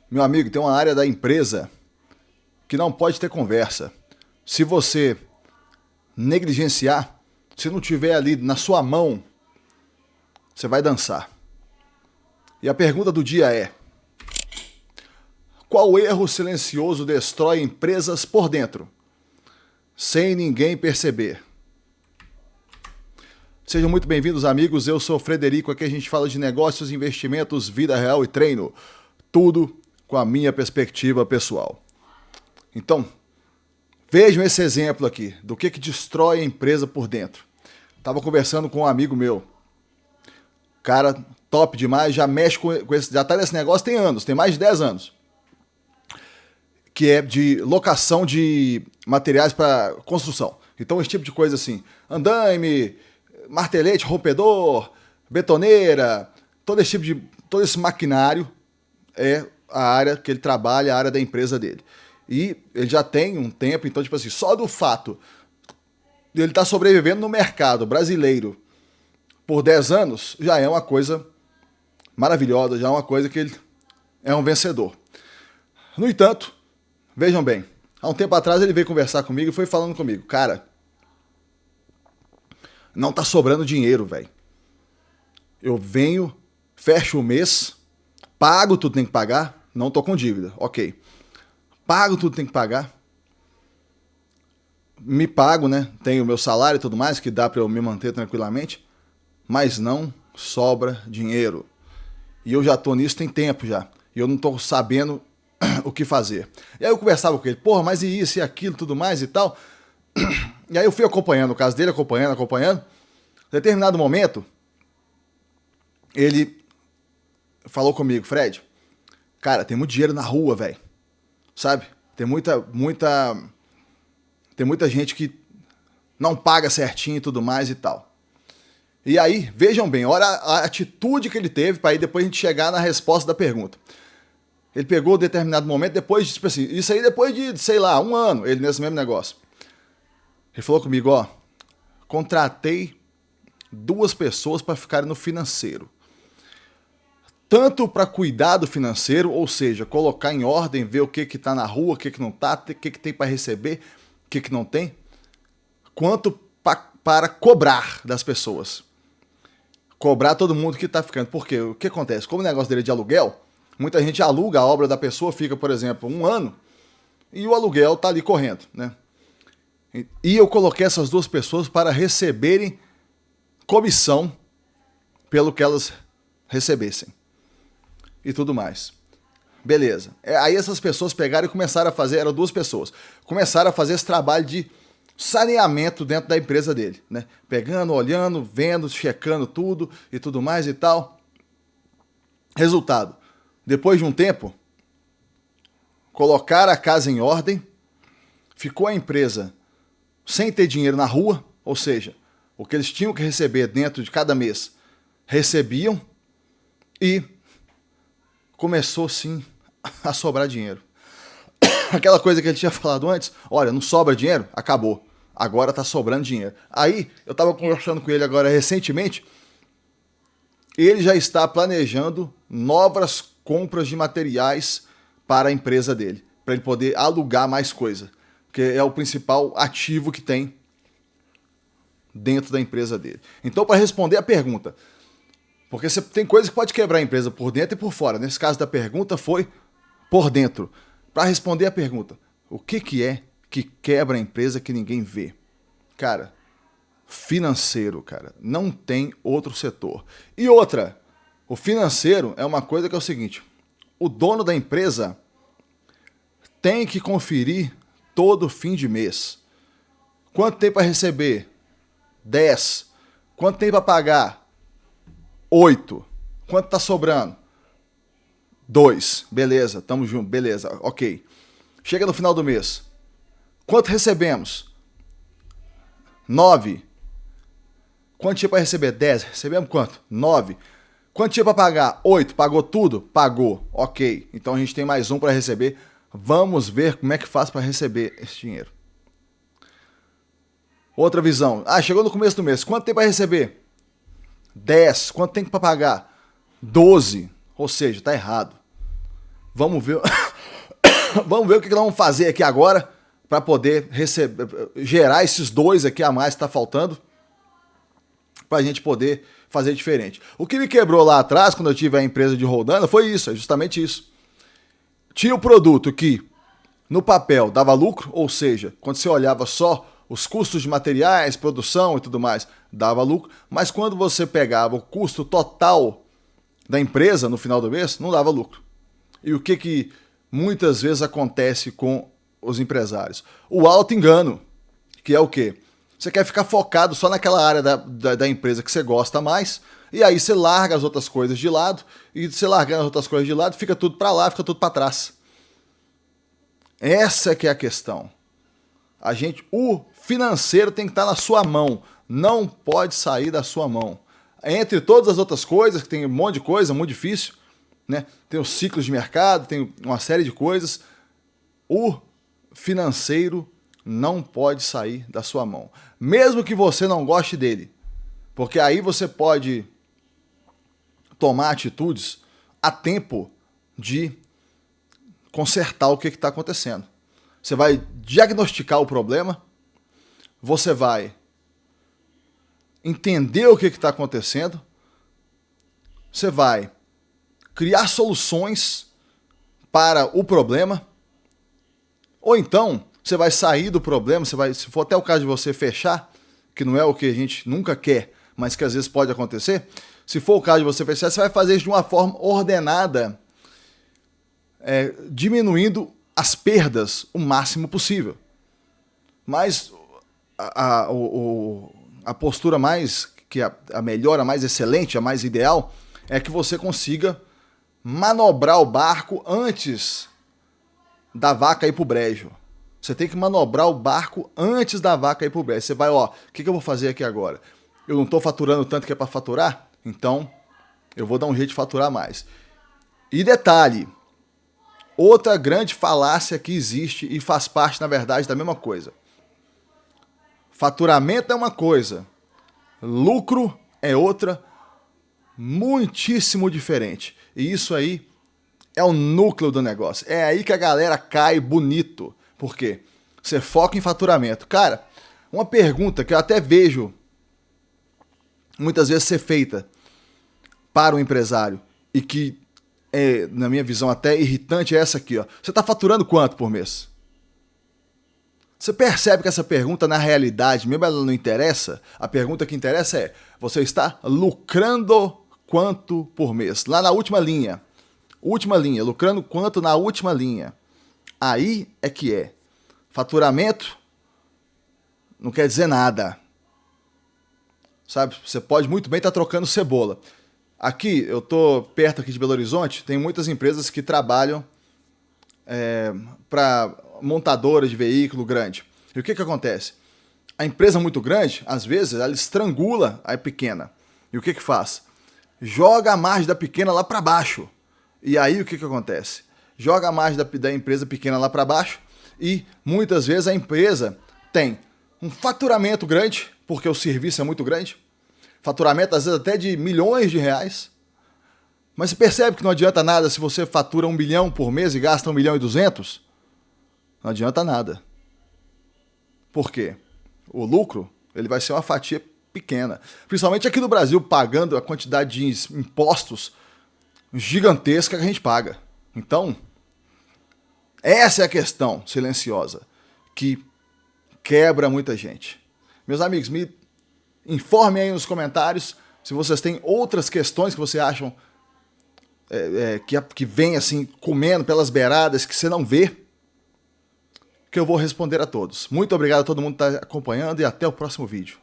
Meu amigo, tem uma área da empresa que não pode ter conversa. Se você negligenciar, se não tiver ali na sua mão, você vai dançar. E a pergunta do dia é: qual erro silencioso destrói empresas por dentro, sem ninguém perceber? Sejam muito bem-vindos, amigos. Eu sou o Frederico. Aqui a gente fala de negócios, investimentos, vida real e treino. Tudo com a minha perspectiva pessoal. Então, vejam esse exemplo aqui do que destrói a empresa por dentro. Estava conversando com um amigo meu. Cara top demais, já mexe com esse, já está nesse negócio tem anos, tem mais de 10 anos. Que é de locação de materiais para construção. Então, esse tipo de coisa assim, andaime, martelete, rompedor, betoneira, todo esse maquinário é a área que ele trabalha, a área da empresa dele. E ele já tem um tempo, então, tipo assim, só do fato de ele estar sobrevivendo no mercado brasileiro por 10 anos, já é uma coisa maravilhosa, já é uma coisa que ele é um vencedor. No entanto, vejam bem, há um tempo atrás ele veio conversar comigo e foi falando comigo, cara, não tá sobrando dinheiro, velho. Eu venho, fecho o mês, pago tudo que tem que pagar, não tô com dívida, ok. Pago tudo que tem que pagar, me pago, né? Tenho o meu salário e tudo mais, que dá pra eu me manter tranquilamente, mas não sobra dinheiro. E eu já tô nisso tem tempo já. E eu não tô sabendo o que fazer. E aí eu conversava com ele, porra, mas e isso e aquilo, tudo mais e tal. E aí eu fui acompanhando o caso dele, acompanhando. Em determinado momento, ele falou comigo, Fred, cara, tem muito dinheiro na rua, velho. Sabe? Tem muita gente que não paga certinho e tudo mais e tal. E aí, vejam bem, olha a atitude que ele teve para aí depois a gente chegar na resposta da pergunta. Ele pegou um determinado momento, depois, tipo assim, isso aí depois de, sei lá, um ano, ele nesse mesmo negócio. Ele falou comigo, ó, contratei 2 pessoas para ficarem no financeiro. Tanto para cuidar do financeiro, ou seja, colocar em ordem, ver o que tá na rua, o que não tá, o que tem para receber, o que não tem, quanto para cobrar das pessoas. Cobrar todo mundo que tá ficando. Porque o que acontece? Como o negócio dele é de aluguel, muita gente aluga a obra da pessoa, fica, por exemplo, um ano, e o aluguel tá ali correndo, né? E eu coloquei essas 2 pessoas para receberem comissão pelo que elas recebessem. E tudo mais. Beleza. Aí essas pessoas pegaram e começaram a fazer, eram 2 pessoas, começaram a fazer esse trabalho de saneamento dentro da empresa dele, né? Pegando, olhando, vendo, checando tudo e tudo mais e tal. Resultado, depois de um tempo, colocaram a casa em ordem, ficou a empresa sem ter dinheiro na rua, ou seja, o que eles tinham que receber dentro de cada mês, recebiam e começou sim a sobrar dinheiro. Aquela coisa que ele tinha falado antes, olha, não sobra dinheiro? Acabou. Agora tá sobrando dinheiro. Aí, eu tava conversando com ele agora recentemente, ele já está planejando novas compras de materiais para a empresa dele, para ele poder alugar mais coisa, que é o principal ativo que tem dentro da empresa dele. Então, para responder a pergunta, porque você tem coisa que pode quebrar a empresa por dentro e por fora. Nesse caso da pergunta foi por dentro. Para responder a pergunta, o que é que quebra a empresa que ninguém vê? Cara, financeiro, cara. Não tem outro setor. E outra, o financeiro é uma coisa que é o seguinte, o dono da empresa tem que conferir todo fim de mês. Quanto tem para receber? 10. Quanto tem para pagar? 8. Quanto tá sobrando? 2. Beleza, tamo junto, beleza, ok. Chega no final do mês. Quanto recebemos? 9. Quanto tinha para receber? 10. Recebemos quanto? 9. Quanto tinha para pagar? 8. Pagou tudo? Pagou. Ok. Então a gente tem mais um para receber. Vamos ver como é que faz para receber esse dinheiro. Outra visão. Ah, chegou no começo do mês. Quanto tem para receber? 10. Quanto tem para pagar? 12. Ou seja, tá errado. Vamos ver, vamos ver o que nós vamos fazer aqui agora para poder gerar esses 2 aqui a mais que está faltando, para a gente poder fazer diferente. O que me quebrou lá atrás, quando eu tive a empresa de Roldanha, foi isso, é justamente isso. Tinha o produto que no papel dava lucro, ou seja, quando você olhava só os custos de materiais, produção e tudo mais, dava lucro, mas quando você pegava o custo total da empresa no final do mês, não dava lucro. E o que muitas vezes acontece com os empresários? O auto-engano, que é o quê? Você quer ficar focado só naquela área da empresa que você gosta mais, e aí você larga as outras coisas de lado, e você largando as outras coisas de lado, fica tudo para lá, fica tudo para trás. Essa que é a questão. O financeiro tem que estar na sua mão, não pode sair da sua mão. Entre todas as outras coisas, que tem um monte de coisa, muito difícil, né? Tem os ciclos de mercado, tem uma série de coisas. O financeiro não pode sair da sua mão, mesmo que você não goste dele, porque aí você pode tomar atitudes a tempo de consertar o que está acontecendo. Você vai diagnosticar o problema, você vai entender o que está acontecendo, você vai criar soluções para o problema, ou então você vai sair do problema, se for até o caso de você fechar, que não é o que a gente nunca quer, mas que às vezes pode acontecer, se for o caso de você fechar, você vai fazer isso de uma forma ordenada, diminuindo as perdas o máximo possível. Mas a postura a melhor, a mais excelente, a mais ideal, é que você consiga manobrar o barco antes da vaca ir pro brejo. Você tem que manobrar o barco antes da vaca ir pro brejo. Você vai, o que eu vou fazer aqui agora? Eu não estou faturando tanto que é para faturar? Então, eu vou dar um jeito de faturar mais. E detalhe, outra grande falácia que existe e faz parte, na verdade, da mesma coisa. Faturamento é uma coisa, lucro é outra, muitíssimo diferente. E isso aí é o núcleo do negócio. É aí que a galera cai bonito. Por quê? Você foca em faturamento. Cara, uma pergunta que eu até vejo muitas vezes ser feita para o empresário e que é, na minha visão, até irritante é essa aqui, ó. Você está faturando quanto por mês? Você percebe que essa pergunta, na realidade, mesmo ela não interessa, a pergunta que interessa é, você está lucrando quanto por mês? Lá na última linha, lucrando quanto na última linha? Aí é que é. Faturamento não quer dizer nada. Sabe, você pode muito bem estar trocando cebola. Aqui, eu estou perto aqui de Belo Horizonte, tem muitas empresas que trabalham para montadora de veículo grande. E o que acontece? A empresa muito grande, às vezes, ela estrangula a pequena. E o que faz? Joga a margem da pequena lá para baixo. E aí o que acontece? Joga a margem da empresa pequena lá para baixo e muitas vezes a empresa tem um faturamento grande, porque o serviço é muito grande, faturamento às vezes até de milhões de reais, mas você percebe que não adianta nada se você fatura 1 milhão por mês e gasta 1 milhão e 200? Não adianta nada. Por quê? O lucro ele vai ser uma fatia pequena, principalmente aqui no Brasil, pagando a quantidade de impostos gigantesca que a gente paga. Então, essa é a questão silenciosa que quebra muita gente. Meus amigos, me informem aí nos comentários se vocês têm outras questões que vocês acham que vem assim, comendo pelas beiradas, que você não vê, que eu vou responder a todos. Muito obrigado a todo mundo que está acompanhando e até o próximo vídeo.